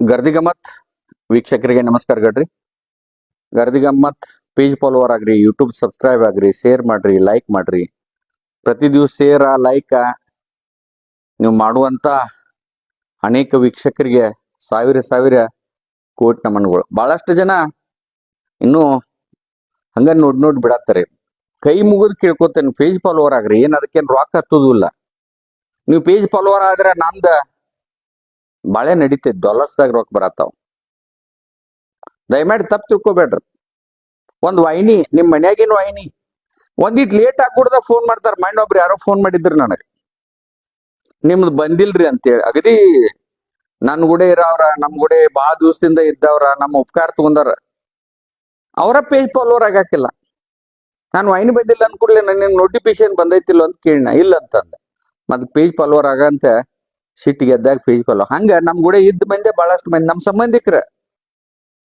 ಗರ್ದಿ ಗಮ್ಮತ್ ವೀಕ್ಷಕರಿಗೆ ನಮಸ್ಕಾರ ಗಡ್ರಿ. ಗರ್ದಿ ಗಮ್ಮತ್ ಪೇಜ್ ಫಾಲೋವರ್ ಆಗ್ರಿ, ಯೂಟ್ಯೂಬ್ ಸಬ್ಸ್ಕ್ರೈಬ್ ಆಗ್ರಿ, ಶೇರ್ ಮಾಡ್ರಿ, ಲೈಕ್ ಮಾಡ್ರಿ. ಪ್ರತಿ ದಿವಸ ಶೇರ್ ಲೈಕ್ ನೀವು ಮಾಡುವಂತ ಅನೇಕ ವೀಕ್ಷಕರಿಗೆ ಸಾವಿರ ಸಾವಿರ ಕೋಟಿ ನಮನಗಳು. ಬಹಳಷ್ಟು ಜನ ಇನ್ನು ಹಂಗ ನೋಡ್ ಬಿಡತ್ತಾರೆ. ಕೈ ಮುಗಿದು ಕೇಳ್ಕೊತೇನೆ, ಪೇಜ್ ಫಾಲೋವರ್ ಆಗ್ರಿ, ಏನ್ ಅದಕ್ಕೇನು ರೊಕ್ಕ ಹತ್ತುದಿಲ್ಲ. ನೀವು ಪೇಜ್ ಫಾಲೋವರ್ ಆದ್ರೆ ನಂದ ಬಾಳೆ ನಡೀತೈತಿ, ಡಾಲರ್ಸ್ದಾಗ ರೊಕ್ಕ ಬರತ್ತಾವ. ದಯಮಾಡಿ ತಪ್ಪು ತಿಳ್ಕೊಬೇಡ್ರಿ. ಒಂದ್ ವಾಹಿನಿ ನಿಮ್ ಮನ್ಯಾಗಿನ ವಾಹಿನಿ ಒಂದಿಟ್ ಲೇಟ್ ಆಗ್ಬಿಡ್ದ ಫೋನ್ ಮಾಡ್ತಾರ. ಒಬ್ರು ಯಾರೋ ಫೋನ್ ಮಾಡಿದ್ರಿ ನನಗೆ, ನಿಮ್ದು ಬಂದಿಲ್ರಿ ಅಂತೇಳಿ. ಅಗದಿ ನನ್ ಗುಡೆ ಇರೋವ್ರ, ನಮ್ ಗುಡೆ ಬಾಳ ದಿವಸದಿಂದ ಇದ್ದವ್ರ, ನಮ್ಮ ಉಪಕಾರ ತಗೊಂಡಾರ, ಅವರ ಪೇಜ್ ಫಾಲೋವರ್ ಆಗಾಕಿಲ್ಲ. ನಾನು ವಾಹಿನಿ ಬಂದಿಲ್ಲ ಅನ್ಕೂಡ್ಲೆ ನಿಮ್ಗೆ ನೋಟಿಫಿಕೇಶನ್ ಬಂದೈತಿಲ್ಲ ಅಂತ ಕೇಳಿನ, ಇಲ್ಲ ಅಂತಂದ. ಮತ್ ಪೇಜ್ ಫಾಲೋವರ್ ಆಗಂತ ಸಿಟ್ಟಿಗೆ ಎದ್ದಾಗ ಪೇಜ್ ಫಾಲೋವರ್. ಹಂಗ ನಮ್ ಗುಡೆ ಇದ್ದ ಮಂದಿ ಬಹಳಷ್ಟು ಮಂದಿ ನಮ್ ಸಂಬಂಧಿಕರ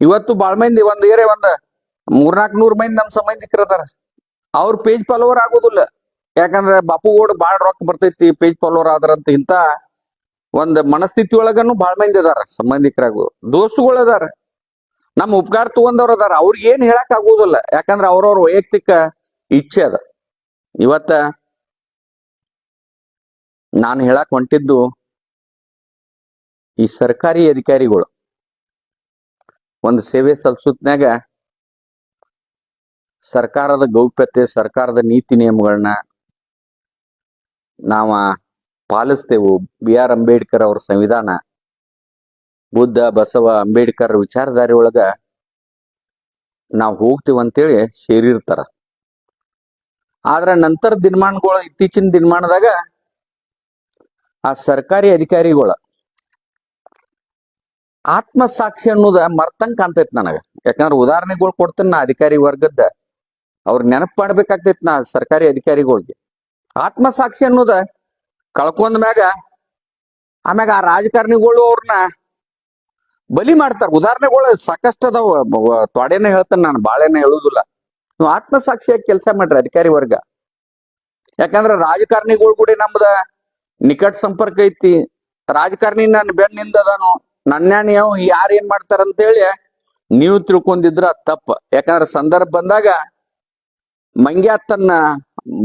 ಇವತ್ತು ಬಾಳ್ ಮಂದಿ ಒಂದ್ 300-400 ಮಂದಿ ನಮ್ ಸಂಬಂಧಿಕರ ಅದಾರ. ಅವ್ರ ಪೇಜ್ ಫಾಲೋವರ್ ಆಗೋದಿಲ್ಲ. ಯಾಕಂದ್ರೆ ಬಾಪುಗೋಡ್ ಬಾಳ್ ರೊಕ್ಕ ಬರ್ತೈತಿ ಪೇಜ್ ಫಾಲೋವರ್ ಆದ್ರಂತ ಇಂತ ಒಂದ್ ಮನಸ್ಥಿತಿ ಒಳಗನು ಬಾಳ್ ಮಂದಿ ಅದಾರ. ಸಂಬಂಧಿಕರಾಗು ದೋಸ್ತುಗಳು ಅದಾರ, ನಮ್ಮ ಉಪಕಾರ ತಗೊಂಡವ್ರ ಅದಾರ. ಅವ್ರಿಗೆ ಏನ್ ಹೇಳಕ್ ಆಗೋದಿಲ್ಲ, ಯಾಕಂದ್ರೆ ಅವ್ರವ್ರ ವೈಯಕ್ತಿಕ ಇಚ್ಛೆ ಅದ. ಇವತ್ತ ನಾನು ಹೇಳಕ್ ಹೊಂಟಿದ್ದು, ಈ ಸರ್ಕಾರಿ ಅಧಿಕಾರಿಗಳು ಒಂದು ಸೇವೆ ಸಲ್ಲಿಸುತ್ನ್ಯಾಗ ಸರ್ಕಾರದ ಗೌಪ್ಯತೆ, ಸರ್ಕಾರದ ನೀತಿ ನಿಯಮಗಳನ್ನ ನಾವ ಪಾಲಿಸ್ತೇವು. BR ಅಂಬೇಡ್ಕರ್ ಅವ್ರ ಸಂವಿಧಾನ, ಬುದ್ಧ ಬಸವ ಅಂಬೇಡ್ಕರ್ ವಿಚಾರಧಾರೆ ಒಳಗ ನಾವು ಹೋಗ್ತೀವಂತೇಳಿ ಸೇರಿರ್ತಾರ. ಆದ್ರ ನಂತರ ದಿನಮಾನಗಳು, ಇತ್ತೀಚಿನ ದಿನಮಾನದಾಗ ಆ ಸರ್ಕಾರಿ ಅಧಿಕಾರಿಗಳ ಆತ್ಮಸಾಕ್ಷಿ ಅನ್ನೋದ ಮರ್ತಂಗ್ ಕಾಣ್ತೈತಿ ನನಗ. ಯಾಕಂದ್ರೆ ಉದಾಹರಣೆಗಳು ಕೊಡ್ತೇನೆ ನಾ ಅಧಿಕಾರಿ ವರ್ಗದ, ಅವ್ರ ನೆನಪು ಮಾಡ್ಬೇಕಾಗ್ತೈತಿ ನಾ ಸರ್ಕಾರಿ ಅಧಿಕಾರಿಗಳಿಗೆ. ಆತ್ಮಸಾಕ್ಷಿ ಅನ್ನೋದ ಕಳ್ಕೊಂಡ್ ಮ್ಯಾಗ ಆಮ್ಯಾಗ ಆ ರಾಜಕಾರಣಿಗಳು ಅವ್ರನ್ನ ಬಲಿ ಮಾಡ್ತಾರ. ಉದಾಹರಣೆಗಳು ಸಾಕಷ್ಟು ಅದಾವ, ತೊಡೆನ ಹೇಳ್ತೇನೆ ನಾನು, ಬಾಳೆನ ಹೇಳುದಿಲ್ಲ. ನೀವು ಆತ್ಮಸಾಕ್ಷಿಯಾಗಿ ಕೆಲಸ ಮಾಡ್ರಿ ಅಧಿಕಾರಿ ವರ್ಗ. ಯಾಕಂದ್ರ ರಾಜಕಾರಣಿಗಳು ಕೂಡ ನಮ್ದ ನಿಕಟ ಸಂಪರ್ಕ ಐತಿ. ರಾಜಕಾರಣಿ ನನ್ನ ಬೆನ್ನಿಂದ ಅದಾನು, ನನ್ನ ನೀವು ಯಾರು ಏನ್ ಮಾಡ್ತಾರ ಅಂತೇಳಿ ನೀವು ತಿಳ್ಕೊಂಡಿದ್ರ ತಪ್ಪ. ಯಾಕಂದ್ರೆ ಸಂದರ್ಭ ಬಂದಾಗ ಮಂಗ್ಯ ತನ್ನ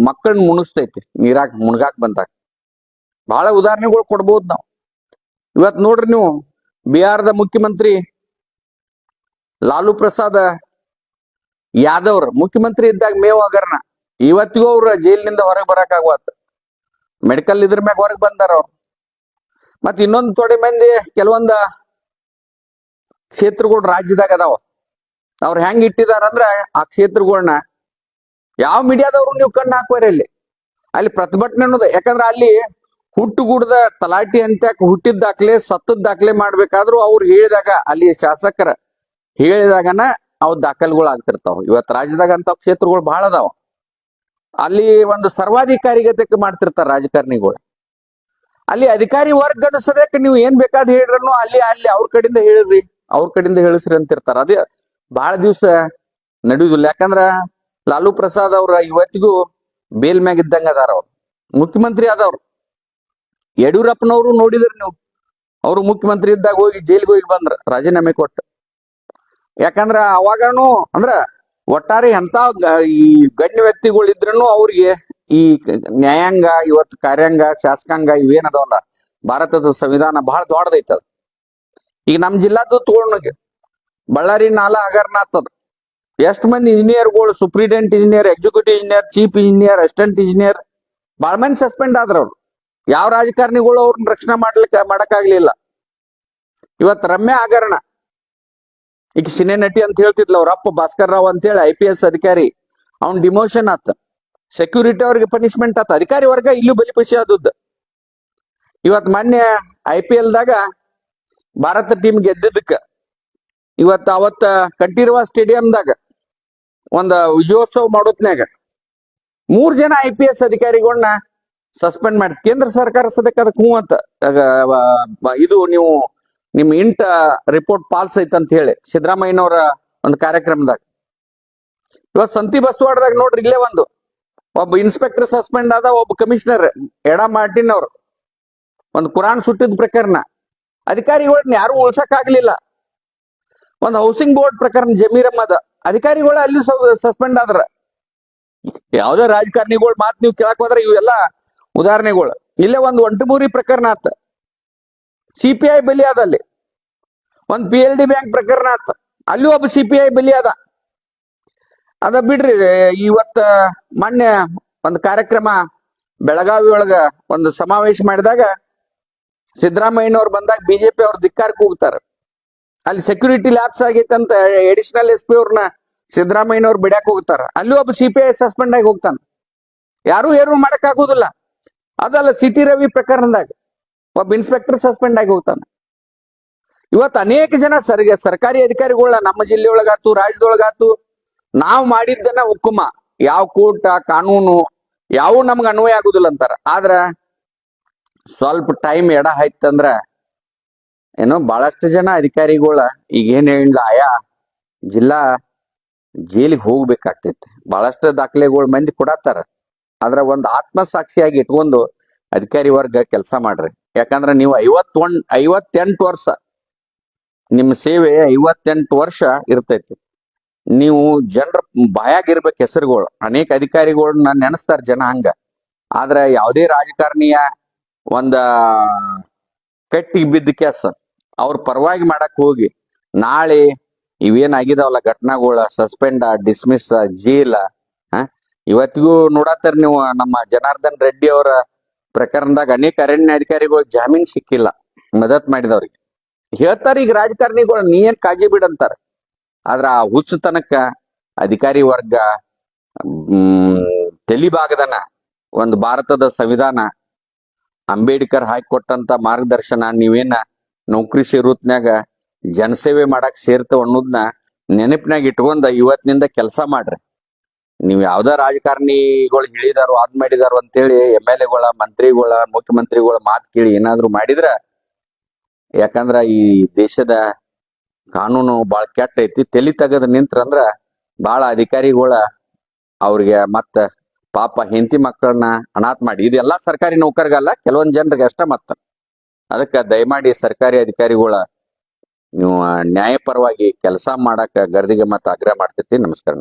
ಮಕ್ಕಳನ್ನ ಮುಣಿಸ್ತೈತಿ ನೀರಾಕ್ ಮುಣಗಾಕ್ ಬಂದಾಗ. ಬಹಳ ಉದಾಹರಣೆಗಳು ಕೊಡ್ಬೋದು ನಾವು. ಇವತ್ ನೋಡ್ರಿ ನೀವು, ಬಿಹಾರದ ಮುಖ್ಯಮಂತ್ರಿ ಲಾಲು ಪ್ರಸಾದ್ ಯಾದವ್ ಮುಖ್ಯಮಂತ್ರಿ ಇದ್ದಾಗ ಮೇವ್ ಹಗರಣ, ಇವತ್ತಿಗೂ ಅವ್ರ ಜೈಲಿನಿಂದ ಹೊರಗೆ ಬರಕ್ ಆಗವತ್. ಮೆಡಿಕಲ್ ಇದ್ರ ಮ್ಯಾಗ ಹೊರಗೆ ಬಂದಾರ ಅವ್ರು. ಮತ್ ಇನ್ನೊಂದು ತೊಡೆ ಮಂದಿ ಕೆಲವೊಂದ ಕ್ಷೇತ್ರಗಳು ರಾಜ್ಯದಾಗ ಅದಾವ. ಅವ್ರು ಹೆಂಗ್ ಇಟ್ಟಿದಾರ ಅಂದ್ರ ಆ ಕ್ಷೇತ್ರಗಳನ್ನ ಯಾವ ಮೀಡಿಯಾದವ್ರು ನೀವು ಕಣ್ಣು ಹಾಕ್ವರಿ ಅಲ್ಲಿ ಪ್ರತಿಭಟನೆ ಅನ್ನೋದು. ಯಾಕಂದ್ರ ಅಲ್ಲಿ ಹುಟ್ಟುಗೂಡದ ತಲಾಟಿ ಅಂತ ಹುಟ್ಟಿದ ದಾಖಲೆ, ಸತ್ತದ ದಾಖಲೆ ಮಾಡ್ಬೇಕಾದ್ರು ಅವ್ರು ಹೇಳಿದಾಗ, ಅಲ್ಲಿ ಶಾಸಕರ ಹೇಳಿದಾಗನ ಅವ್ ದಾಖಲೆಗಳು ಆಗ್ತಿರ್ತಾವ. ಇವತ್ತು ರಾಜ್ಯದಾಗ ಅಂತ ಕ್ಷೇತ್ರಗಳು ಬಹಳ ಅದಾವ. ಅಲ್ಲಿ ಒಂದು ಸರ್ವಾಧಿಕಾರಿಗತೆ ಮಾಡ್ತಿರ್ತಾರ ರಾಜಕಾರಣಿಗಳು. ಅಲ್ಲಿ ಅಧಿಕಾರಿ ವರ್ಗ ಸದ್ಯಕ್ಕೆ ನೀವು ಏನ್ ಬೇಕಾದ್ ಹೇಳ್ರನು ಅಲ್ಲಿ ಅವ್ರ ಕಡೆಯಿಂದ ಹೇಳ್ರಿ, ಅವ್ರ ಕಡೆಯಿಂದ ಹೇಳಿಸ್ರಿ ಅಂತಿರ್ತಾರ. ಅದೇ ಬಹಳ ದಿವ್ಸ ನಡೆಯುದಿಲ್ಲ. ಯಾಕಂದ್ರ ಲಾಲು ಪ್ರಸಾದ್ ಅವ್ರ ಇವತ್ತಿಗೂ ಬೇಲ್ ಮ್ಯಾಗ ಇದ್ದಂಗ ಅದಾರ. ಅವ್ರು ಮುಖ್ಯಮಂತ್ರಿ ಆದವ್ರು. ಯಡಿಯೂರಪ್ಪನವರು ನೋಡಿದ್ರಿ ನೀವು, ಅವ್ರು ಮುಖ್ಯಮಂತ್ರಿ ಇದ್ದಾಗ ಹೋಗಿ ಜೈಲಿಗೆ ಹೋಗಿ ಬಂದ್ರ ರಾಜೀನಾಮೆ ಕೊಟ್ಟು. ಯಾಕಂದ್ರ ಅವಾಗನು ಅಂದ್ರ ಒಟ್ಟಾರೆ ಎಂತ ಈ ಗಣ್ಯ ವ್ಯಕ್ತಿಗಳು ಇದ್ರೂ ಅವ್ರಿಗೆ ಈ ನ್ಯಾಯಾಂಗ, ಇವತ್ತು ಕಾರ್ಯಾಂಗ, ಶಾಸಕಾಂಗ ಇವೇನದವಲ್ಲ, ಭಾರತದ ಸಂವಿಧಾನ ಬಹಳ ದೊಡ್ಡದೈತದ. ಈಗ ನಮ್ ಜಿಲ್ಲಾದ್ದು ತಗೊಂಡೋಗಿ ಬಳ್ಳಾರಿ ನಾಲಾ ಹಗರಣ ಆಗ್ತದ. ಎಷ್ಟು ಮಂದಿ ಇಂಜಿನಿಯರ್ಗಳು, superintendent engineer, executive engineer, chief engineer, assistant engineer ಬಹಳ ಮಂದಿ ಸಸ್ಪೆಂಡ್ ಆದ್ರ. ಅವ್ರು ಯಾವ ರಾಜಕಾರಣಿಗಳು ಅವ್ರನ್ನ ರಕ್ಷಣೆ ಮಾಡಕ್ಕಾಗ್ಲಿಲ್ಲ. ಇವತ್ ರಮ್ಯಾ ಹಗರಣ, ಈಗ ಸಿನೆ ನಟಿ ಅಂತ ಹೇಳ್ತಿದ್ಲ, ಅವ್ರ ಅಪ್ಪ ಭಾಸ್ಕರ್ ರಾವ್ ಅಂತೇಳಿ IPS ಅಧಿಕಾರಿ, ಅವ್ನ್ ಡಿಮೋಷನ್ ಆತ. ಸೆಕ್ಯೂರಿಟಿ ಅವ್ರಿಗೆ ಪನಿಷ್ಮೆಂಟ್ ಆತ. ಅಧಿಕಾರಿ ವರ್ಗ ಇಲ್ಲೂ ಬಲಿಪಶಿ ಆದದ್ದು. ಇವತ್ ಮೊನ್ನೆ IPL ದಾಗ ಭಾರತ ಟೀಮ್ ಗೆದ್ದಿದ್ದಕ್ಕ ಅವತ್ತ ಕಂಠೀರವ ಸ್ಟೇಡಿಯಂದಾಗ ಒಂದ ವಿಜಯೋತ್ಸವ ಮಾಡೋತ್ನ್ಯಾಗ 3 ಜನ IPS ಅಧಿಕಾರಿಗಳನ್ನ ಸಸ್ಪೆಂಡ್ ಮಾಡಿಸ್ ಕೇಂದ್ರ ಸರ್ಕಾರ. ಸದ್ಯಕ್ಕೆ ಅದಕ್ಕೆ ಹೂ ಅಂತ, ಇದು ನೀವು ನಿಮ್ ಇಂಟ ರಿಪೋರ್ಟ್ ಪಾಲ್ಸ್ ಐತಂತ ಹೇಳಿ ಸಿದ್ದರಾಮಯ್ಯನವರ ಒಂದು ಕಾರ್ಯಕ್ರಮದಾಗ. ಇವತ್ ಸಂತಿ ಬಸವಾಡದಾಗ ನೋಡ್ರಿ, ಇಲ್ಲೇ ಒಬ್ಬ ಇನ್ಸ್ಪೆಕ್ಟರ್ ಸಸ್ಪೆಂಡ್ ಆದ, ಒಬ್ಬ ಕಮಿಷನರ್ ಎಡಾ ಮಾರ್ಟಿನ್ ಅವರು ಒಂದು ಕುರಾನ್ ಸುಟ್ಟಿದ ಪ್ರಕರಣ. ಅಧಿಕಾರಿಗಳನ್ನ ಯಾರು ಉಳ್ಸಕ್ ಆಗ್ಲಿಲ್ಲ. ಒಂದು ಹೌಸಿಂಗ್ ಬೋರ್ಡ್ ಪ್ರಕರಣ ಜಮೀರಮ್ಮ ಅದ, ಅಧಿಕಾರಿಗಳು ಅಲ್ಲಿ ಸಸ್ಪೆಂಡ್ ಆದ್ರ. ಯಾವ್ದೇ ರಾಜಕಾರಣಿಗಳು ಮಾತ್ ನೀವು ಕೇಳಕ್ ಹೋದ್ರೆ ಇವೆಲ್ಲ ಉದಾಹರಣೆಗಳು. ಇಲ್ಲೇ ಒಂದು ಒಂಟುಮೂರಿ ಪ್ರಕರಣ ಆತ, CPI ಬಲಿ ಅದ. ಅಲ್ಲಿ ಒಂದು PLD ಬ್ಯಾಂಕ್ ಪ್ರಕರಣ ಆತ, ಅಲ್ಲಿ ಒಬ್ಬ CPI ಬಲಿ ಅದ ಬಿಡ್ರಿ. ಇವತ್ತ ಮೊನ್ನೆ ಒಂದು ಕಾರ್ಯಕ್ರಮ ಬೆಳಗಾವಿ ಒಳಗ ಒಂದು ಸಮಾವೇಶ ಮಾಡಿದಾಗ ಸಿದ್ದರಾಮಯ್ಯನವ್ರು ಬಂದಾಗ BJP ಅವ್ರ ಧಿಕ್ಕಾರಕ್ಕೆ ಹೋಗ್ತಾರ. ಅಲ್ಲಿ ಸೆಕ್ಯೂರಿಟಿ ಲ್ಯಾಪ್ಸ್ ಆಗೈತೆ ಅಂತ ಅಡಿಷನಲ್ SP ಅವ್ರನ್ನ ಸಿದ್ದರಾಮಯ್ಯನವ್ರು ಬಿಡ್ಯಾಕ್ ಹೋಗ್ತಾರ. ಅಲ್ಲಿ ಒಬ್ಬ CPI ಸಸ್ಪೆಂಡ್ ಆಗಿ ಹೋಗ್ತಾನ, ಯಾರು ಏನು ಮಾಡಕ್ ಆಗೋದಿಲ್ಲ. ಅದಲ್ಲ CT ರವಿ ಪ್ರಕರಣದಾಗ ಒಬ್ಬ ಇನ್ಸ್ಪೆಕ್ಟರ್ ಸಸ್ಪೆಂಡ್ ಆಗಿ ಹೋಗ್ತಾನ. ಇವತ್ತು ಅನೇಕ ಜನ ಸರ್ಕಾರಿ ಅಧಿಕಾರಿಗಳ ನಮ್ಮ ಜಿಲ್ಲೆಯೊಳಗಾತು ರಾಜ್ಯದೊಳಗಾತು ನಾವು ಮಾಡಿದ್ದನ್ನ ಹುಕ್ಕುಮ, ಯಾವ ಕೋರ್ಟ ಕಾನೂನು ಯಾವ ನಮ್ಗೆ ಅನ್ವಯ ಆಗುದಿಲ್ಲ ಅಂತಾರ. ಆದ್ರ ಸ್ವಲ್ಪ ಟೈಮ್ ಎಡ ಆಯ್ತಂದ್ರ ಏನೋ ಬಹಳಷ್ಟು ಜನ ಅಧಿಕಾರಿಗಳ ಈಗ ಏನ್ ಹೇಳಿಲ್ಲ ಆಯಾ ಜಿಲ್ಲಾ ಜೈಲಿಗೆ ಹೋಗ್ಬೇಕಾಗ್ತೈತಿ. ಬಹಳಷ್ಟು ದಾಖಲೆಗಳು ಮಂದಿ ಕೊಡತ್ತಾರ. ಆದ್ರ ಒಂದು ಆತ್ಮಸಾಕ್ಷಿಯಾಗಿ ಇಟ್ಕೊಂಡು ಅಧಿಕಾರಿ ವರ್ಗ ಕೆಲಸ ಮಾಡ್ರಿ. ಯಾಕಂದ್ರ ನೀವು 58 ವರ್ಷ ನಿಮ್ಮ ಸೇವೆ 58 ವರ್ಷ ಇರ್ತೈತಿ. ನೀವು ಜನರ ಬಾಯಾಗಿರ್ಬೇಕು ಹೆಸರುಗಳು. ಅನೇಕ ಅಧಿಕಾರಿಗಳನ್ನ ನೆನೆಸ್ತಾರ ಜನ ಹಂಗ. ಆದ್ರ ಯಾವುದೇ ರಾಜಕಾರಣಿಯ ಒಂದ ಕಟ್ಟಿಗೆ ಬಿದ್ದ ಕೆಸ ಅವ್ರ ಪರವಾಗಿ ಮಾಡಕ್ ಹೋಗಿ ನಾಳೆ ಇವೇನಾಗಿದಾವಲ್ಲ ಘಟನಾಗಳ ಸಸ್ಪೆಂಡ್ ಡಿಸ್ಮಿಸ್ ಜೈಲ ಇವತ್ತಿಗೂ ನೋಡತ್ತಾರ ನೀವು. ನಮ್ಮ ಜನಾರ್ದನ್ ರೆಡ್ಡಿ ಅವರ ಪ್ರಕರಣದಾಗ ಅನೇಕ ಅರಣ್ಯ ಅಧಿಕಾರಿಗಳು ಜಾಮೀನ್ ಸಿಕ್ಕಿಲ್ಲ ಮದತ್ ಮಾಡಿದವ್ರಿಗೆ. ಹೇಳ್ತಾರ ಈಗ ರಾಜಕಾರಣಿಗಳು ನೀ ಏನ್ ಕಾಳಜಿ ಬಿಡಂತಾರ. ಆದ್ರ ಆ ಹುಚ್ಚತನಕ್ಕ ಅಧಿಕಾರಿ ವರ್ಗ ತಲಿಬಾಗದನ ಒಂದು ಭಾರತದ ಸಂವಿಧಾನ ಅಂಬೇಡ್ಕರ್ ಹಾಕಿಕೊಟ್ಟಂತ ಮಾರ್ಗದರ್ಶನ ನೀವೇನ ನೌಕರಿ ಸೇರೋತ್ನ್ಯಾಗ ಜನಸೇವೆ ಮಾಡಕ್ ಸೇರ್ತವ ಅನ್ನೋದನ್ನ ನೆನಪಿನಾಗ ಇಟ್ಕೊಂಡ ಇವತ್ತಿನಿಂದ ಕೆಲಸ ಮಾಡ್ರಿ. ನೀವ್ ಯಾವ್ದ ರಾಜಕಾರಣಿಗಳು ಹೇಳಿದಾರು ಅದ್ ಮಾಡಿದಾರು ಅಂತೇಳಿ MLAಗಳ ಮಂತ್ರಿಗಳ ಮುಖ್ಯಮಂತ್ರಿಗಳ ಮಾತು ಕೇಳಿ ಏನಾದ್ರು ಮಾಡಿದ್ರ, ಯಾಕಂದ್ರ ಈ ದೇಶದ ಕಾನೂನು ಬಾಳ ಕೆಟ್ಟ ಐತಿ. ತಲಿ ತೆಗದ್ ನಿಂತ್ರಂದ್ರ ಬಾಳ ಅಧಿಕಾರಿಗಳ ಅವ್ರಿಗೆ ಮತ್ತ ಪಾಪ ಹೆಂಡತಿ ಮಕ್ಕಳನ್ನ ಅನಾಥ ಮಾಡಿ. ಇದೆಲ್ಲಾ ಸರ್ಕಾರಿ ನೌಕರಗಲ್ಲ, ಕೆಲವೊಂದ್ ಜನರಿಗೆ ಅಷ್ಟ. ಮತ್ತ ಅದಕ್ಕ ದಯಮಾಡಿ ಸರ್ಕಾರಿ ಅಧಿಕಾರಿಗಳ ನೀವು ನ್ಯಾಯಪರವಾಗಿ ಕೆಲಸ ಮಾಡಾಕ ಗರ್ದಿಗೆ ಮತ್ತ ಆಗ್ರಹ ಮಾಡ್ತೈತಿ. ನಮಸ್ಕಾರ.